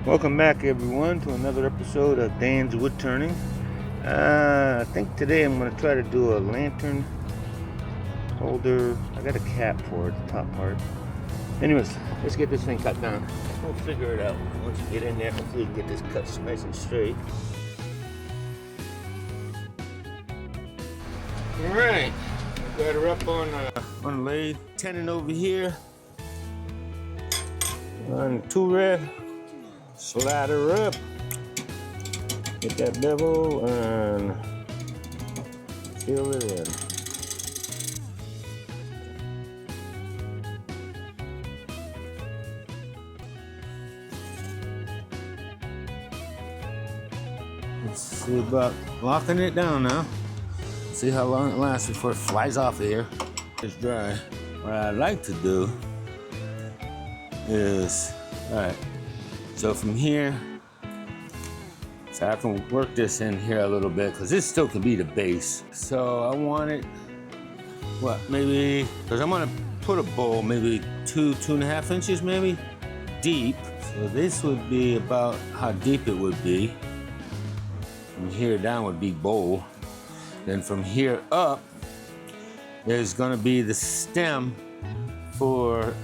Welcome back everyone to another episode of Dan's Woodturning. I think today I'm going to try to do a lantern holder. I got a cap for it, the top part. Anyways, let's get this thing cut down. We'll figure it out. Once we get in there, hopefully we can get this cut nice and straight. Alright, got her up on lathe. Tenon over here. On 2-ref. Slide her up, get that bevel, and seal it in. Let's see about locking it down now. See how long it lasts before it flies off of here. It's dry. What I like to do is, all right. So from here, so I can work this in here a little bit because this still can be the base. So I want it, what, maybe, because I'm gonna put a bowl maybe 2.5 inches maybe deep. So this would be about how deep it would be. From here down would be bowl. Then from here up, there's gonna be the stem for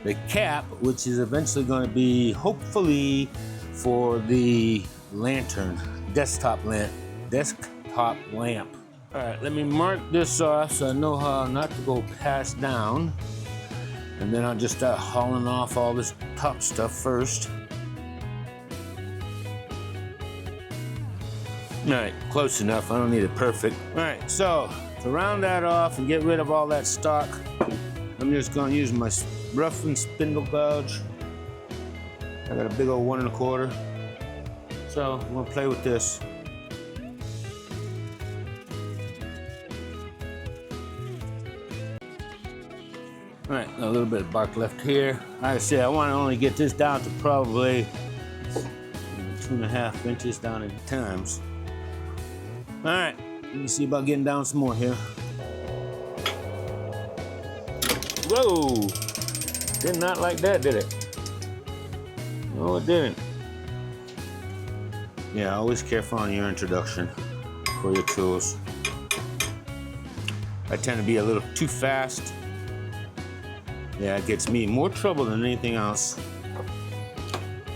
the cap, which is eventually going to be hopefully for the lantern, desktop lamp. All right, let me mark this off so I know how not to go past down, and then I'll just start hauling off all this top stuff first. All right, close enough. I don't need it perfect. All right, so to round that off and get rid of all that stock, I'm just going to use my rough and spindle gouge. I got a big old 1 1/4. So I'm gonna play with this. All right, a little bit of bark left here. Like I said, I want to only get this down to probably 2.5 inches down at times. All right, let me see about getting down some more here. Whoa! Did not like that, did it? No, it didn't. Yeah, always careful on your introduction for your tools. I tend to be a little too fast. Yeah, it gets me more trouble than anything else.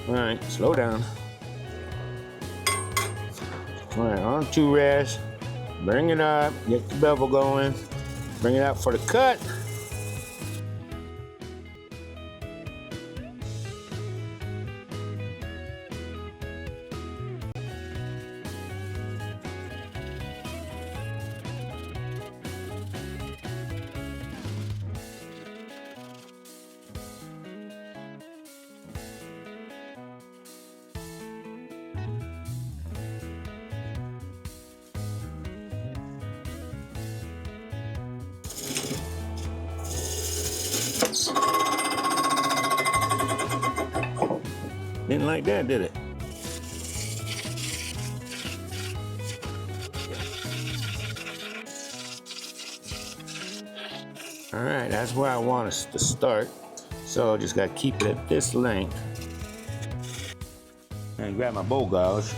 All right, slow down. All right, on 2-rest. Bring it up, get the bevel going. Bring it out for the cut. Didn't like that, did it? All right, that's where I want us to start. So just gotta keep it at this length. And grab my bowl gouge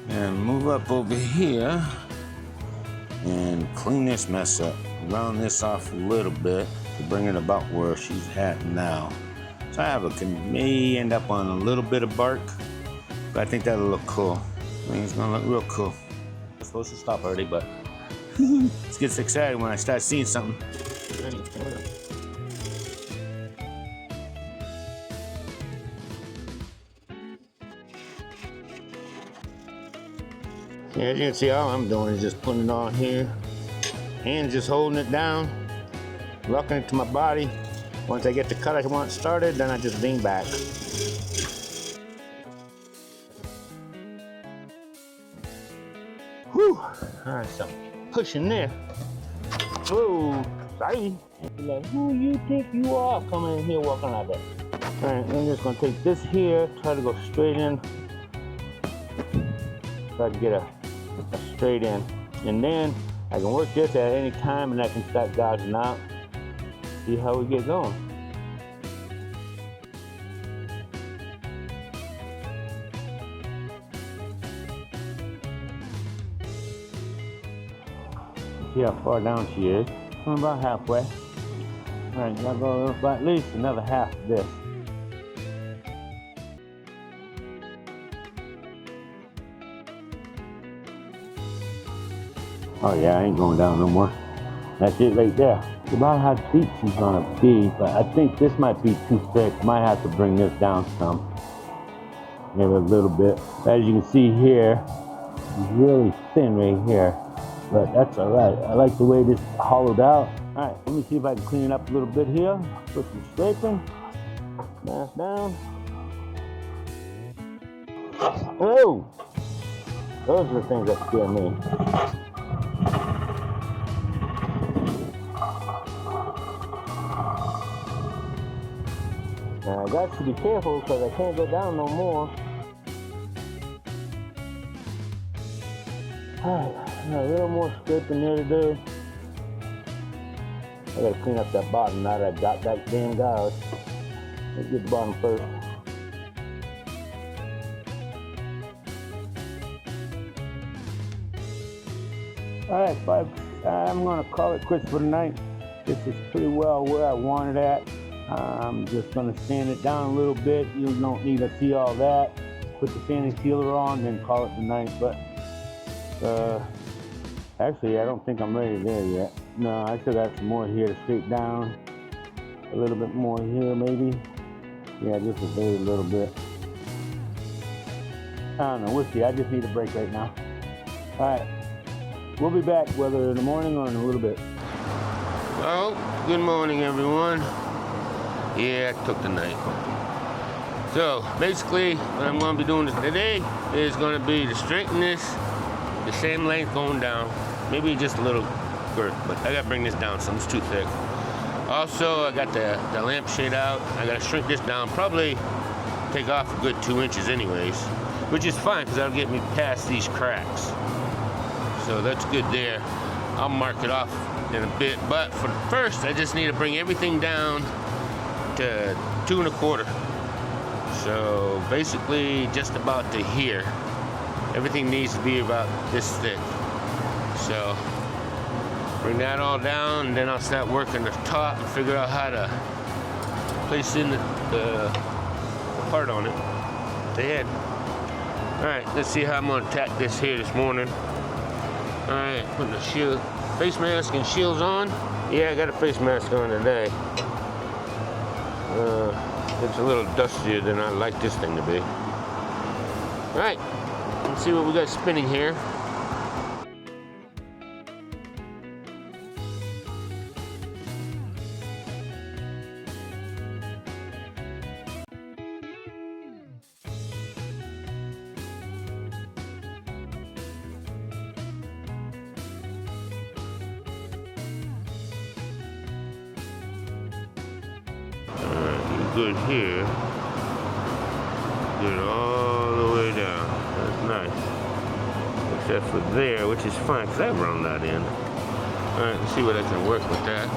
and move up over here and clean this mess up. Round this off a little bit to bring it about where she's at now. So I have may end up on a little bit of bark, but I think that'll look cool. I think it's gonna look real cool. I'm supposed to stop already, but it gets excited when I start seeing something. Yeah, as you can see, all I'm doing is just putting it on here and just holding it down, locking it to my body. Once I get the cut I want started, then I just lean back. Whew, all right, so pushing there. Whoa, sorry. Like, who you think you are coming in here walking like that? All right, I'm just gonna take this here, try to go straight in. Try to get a straight in. And then I can work this at any time and I can start gouging out. See how we get going. see how far down she is. I'm about halfway. All right, gotta go about at least another half of this. Oh yeah, I ain't going down no more. That's it right there. It's about how deep she's gonna be, but I think this might be too thick. Might have to bring this down some. Maybe a little bit. As you can see here, it's really thin right here, but that's all right. I like the way this is hollowed out. All right, let me see if I can clean it up a little bit here. Put some scraping. Smash down. Oh! Those are the things that scare me. Now I got to be careful because I can't go down no more. Alright, a little more scraping there to do. I gotta clean up that bottom now that I got that damn gouge. Let's get the bottom first. Alright folks, I'm gonna call it quits for tonight. This is pretty well where I want it at. I'm just gonna sand it down a little bit. You don't need to see all that. Put the sanding sealer on, then call it tonight. But actually, I don't think I'm ready there yet. No, I still got some more here to scrape down. A little bit more here, maybe. Yeah, just a very little bit. I don't know. We'll see. I just need a break right now. All right. We'll be back, whether in the morning or in a little bit. Well, good morning, everyone. Yeah, I took the night. So basically, what I'm going to be doing today is going to be to straighten this the same length going down, maybe just a little girth, but I got to bring this down some. It's too thick. Also, I got the lampshade out. I got to shrink this down, probably take off a good 2 inches anyways, which is fine because that'll get me past these cracks. So that's good there. I'll mark it off in a bit, but for first, I just need to bring everything down to 2 1/4. So basically just about to here. Everything needs to be about this thick. So bring that all down, and then I'll start working the top and figure out how to place in the part on it, the head. All right, let's see how I'm gonna attack this here this morning. All right, putting the shield, face mask and shields on. Yeah, I got a face mask on today. It's a little dustier than I like this thing to be. All right, let's see what we got spinning here. Good here, good all the way down. That's nice. Except for there, which is fine because I round that in. All right, let's see what I can work with that.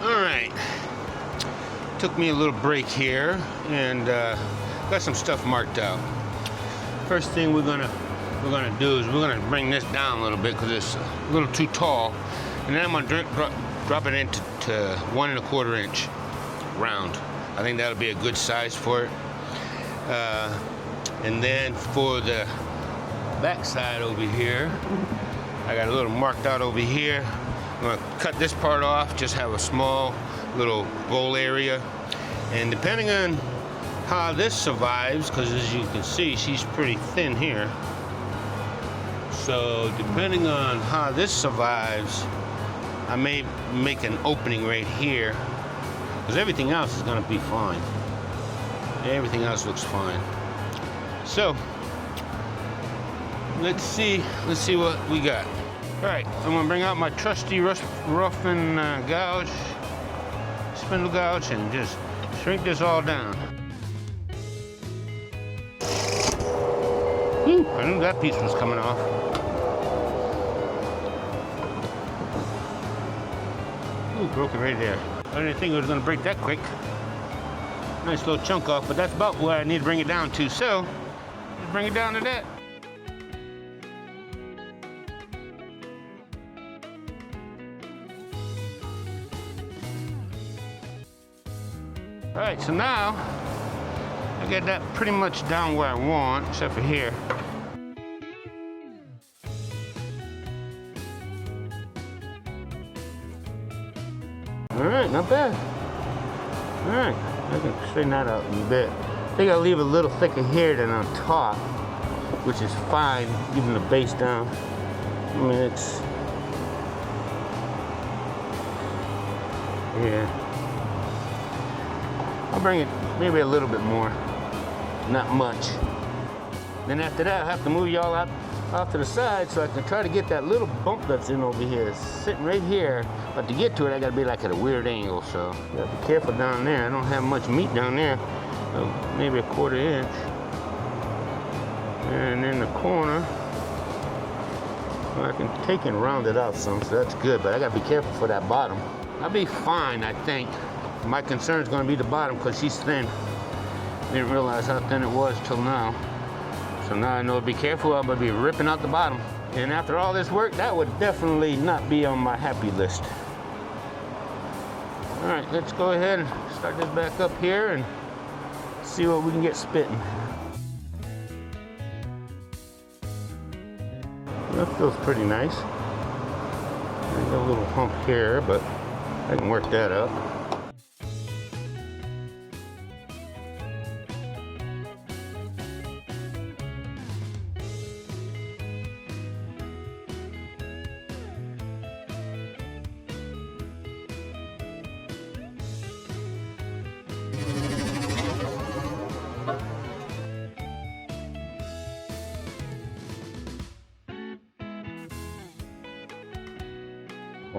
All right. Took me a little break here and got some stuff marked out. First thing we're gonna do is we're gonna bring this down a little bit because it's a little too tall, and then I'm gonna drop it into 1 1/4 inch round. I think that'll be a good size for it. And then for the back side over here, I got a little marked out over here. I'm gonna cut this part off, just have a small little bowl area, and depending on how this survives, because as you can see she's pretty thin here, so depending on how this survives, I may make an opening right here, because everything else is going to be fine. Everything else looks fine. So let's see what we got. All right, I'm going to bring out my trusty roughen gouge, spindle gouge, and just shrink this all down. I knew that piece was coming off. Ooh, broke it right there. I didn't think it was gonna break that quick. Nice little chunk off, but that's about where I need to bring it down to. So, let's bring it down to that. All right, so now I got that pretty much down where I want, except for here. All right, not bad. All right, I can straighten that out a bit. I think I'll leave a little thicker here than on top, which is fine, even the base down. I mean, it's, yeah. I'll bring it maybe a little bit more, not much. Then after that, I'll have to move y'all out off to the side so I can try to get that little bump that's in over here. It's sitting right here, but to get to it, I gotta be like at a weird angle, so you gotta be careful down there. I don't have much meat down there, so maybe a 1/4 inch. And in the corner, well, I can take and round it out some, so that's good, but I gotta be careful for that bottom. I'll be fine, I think. My concern is going to be the bottom because she's thin. Didn't realize how thin it was till now. So now I know to be careful. I'm going to be ripping out the bottom. And after all this work, that would definitely not be on my happy list. All right, let's go ahead and start this back up here and see what we can get spitting. That feels pretty nice. There's a little hump here, but I can work that up.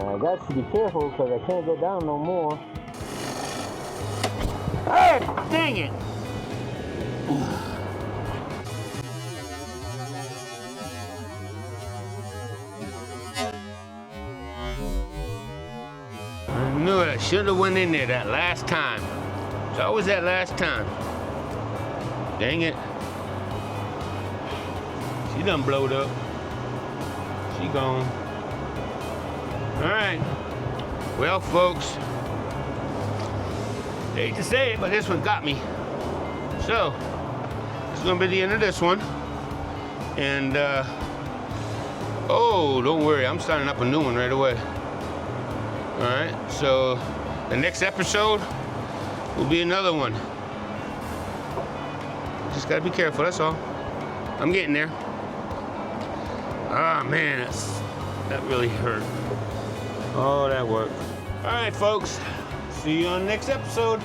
I got to be careful because I can't go down no more. Hey, dang it! I knew it. I should have went in there that last time. It's always that last time. Dang it. She done blowed up. She gone. All right, well, folks, hate to say it, but this one got me. So, this is gonna be the end of this one. And, oh, don't worry, I'm starting up a new one right away. All right, so the next episode will be another one. Just gotta be careful, that's all. I'm getting there. Ah, man, that really hurt. Oh, that worked. All right, folks. See you on the next episode.